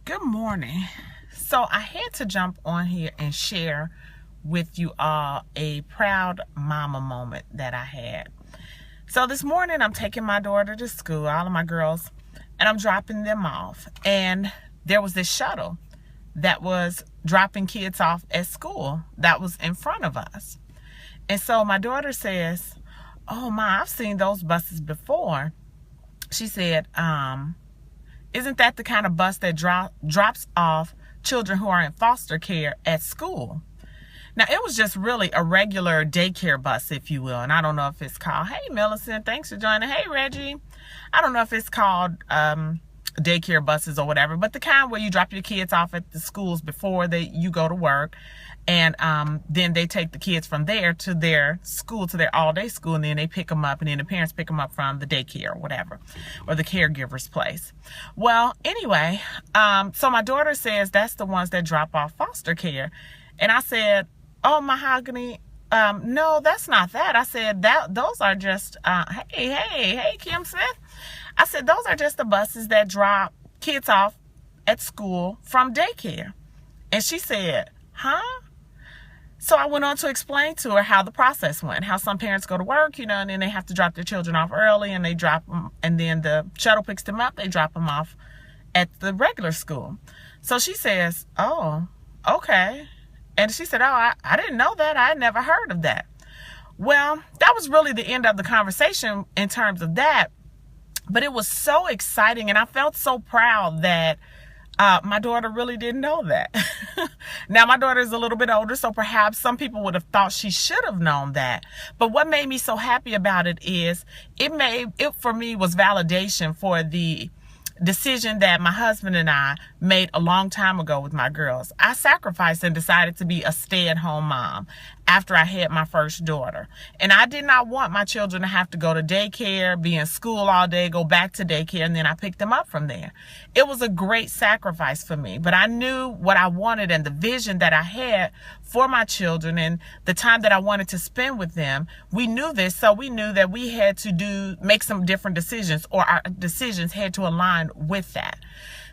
Good morning. So I had to jump on here and share with you all a proud mama moment that I had. So this morning I'm taking my daughter to school, all of my girls, and I'm dropping them off. And there was this shuttle that was dropping kids off at school that was in front of us. And so my daughter says, "Oh, Ma, I've seen those buses before." She said, "Isn't that the kind of bus that drops off children who are in foster care at school?" Now, it was just really a regular daycare bus, if you will. And I don't know if it's called, hey, Millicent, thanks for joining. Hey, Reggie. I don't know if it's called daycare buses or whatever, but the kind where you drop your kids off at the schools before you go to work. And then they take the kids from there to their school, to their all-day school, and then they pick them up, and then the parents pick them up from the daycare or whatever, or the caregiver's place. Well, anyway, so my daughter says that's the ones that drop off foster care. And I said, "Oh, Mahogany, no, that's not that." I said, those are just, hey, Kim Smith. I said, those are just the buses that drop kids off at school from daycare. And she said, "Huh?" So I went on to explain to her how the process went, how some parents go to work, and then they have to drop their children off early, and they drop them, and then the shuttle picks them up, they drop them off at the regular school. So she says, "Oh, okay." And she said, "Oh, I didn't know that. I had never heard of that." Well, that was really the end of the conversation in terms of that. But it was so exciting, and I felt so proud that my daughter really didn't know that. Now, my daughter is a little bit older, so perhaps some people would have thought she should have known that. But what made me so happy about it is it for me was validation for the decision that my husband and I made a long time ago with my girls. I sacrificed and decided to be a stay-at-home mom after I had my first daughter. And I did not want my children to have to go to daycare, be in school all day, go back to daycare, and then I picked them up from there. It was a great sacrifice for me, but I knew what I wanted and the vision that I had for my children and the time that I wanted to spend with them. We knew this, so we knew that we had to make some different decisions, or our decisions had to align with that.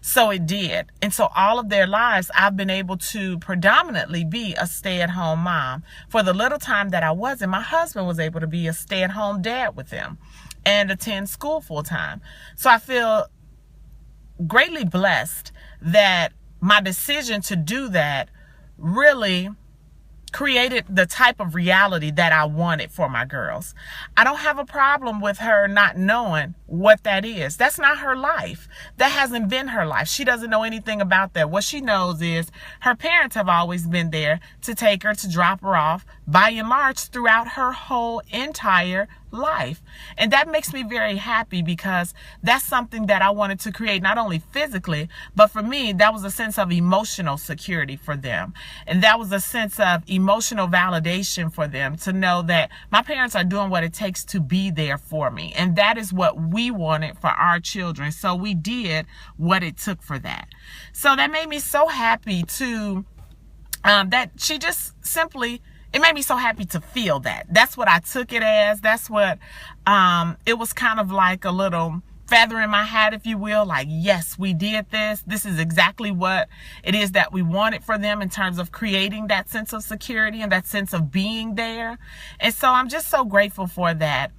So it did. And so all of their lives, I've been able to predominantly be a stay-at-home mom. For the little time that I wasn't, my husband was able to be a stay-at-home dad with them and attend school full-time. So I feel greatly blessed that my decision to do that really created the type of reality that I wanted for my girls. I don't have a problem with her not knowing what that is. That's not her life. That hasn't been her life. She doesn't know anything about that. What she knows is her parents have always been there to take her, to drop her off, by and large, throughout her whole entire life. And that makes me very happy, because that's something that I wanted to create, not only physically, but for me, that was a sense of emotional security for them. And that was a sense of emotional validation for them, to know that my parents are doing what it takes to be there for me. And that is what we wanted for our children. So we did what it took for that. So that made me so happy to, that she just simply, it made me so happy to feel that. That's what I took it as. That's what, it was kind of like a little feather in my hat, if you will. Like, yes, we did this. This is exactly what it is that we wanted for them in terms of creating that sense of security and that sense of being there. And so I'm just so grateful for that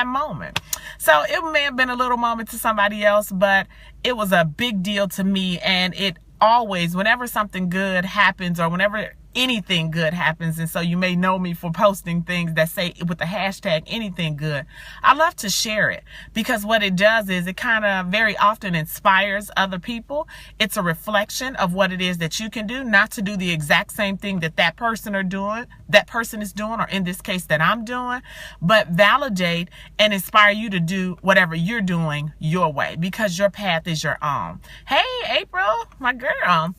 moment. So it may have been a little moment to somebody else, but it was a big deal to me. And it always, whenever something good happens, or whenever anything good happens, and so you may know me for posting things that say with the hashtag anything good, I love to share it, because what it does is it kind of very often inspires other people. It's a reflection of what it is that you can do, not to do the exact same thing that person is doing, or in this case that I'm doing, but validate and inspire you to do whatever you're doing your way, because your path is your own. Hey, April, my girl.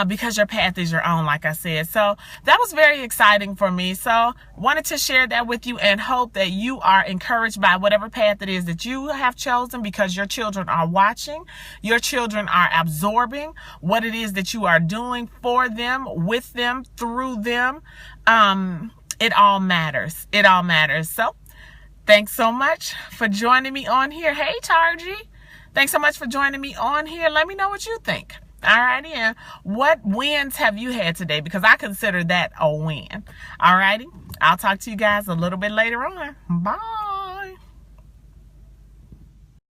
Because your path is your own, like I said. So that was very exciting for me. So wanted to share that with you, and hope that you are encouraged by whatever path it is that you have chosen, because your children are watching. Your children are absorbing what it is that you are doing for them, with them, through them. It all matters. It all matters. So thanks so much for joining me on here. Hey, Tarji. Thanks so much for joining me on here. Let me know what you think. Alrighty, and what wins have you had today? Because I consider that a win. Alrighty, I'll talk to you guys a little bit later on. Bye.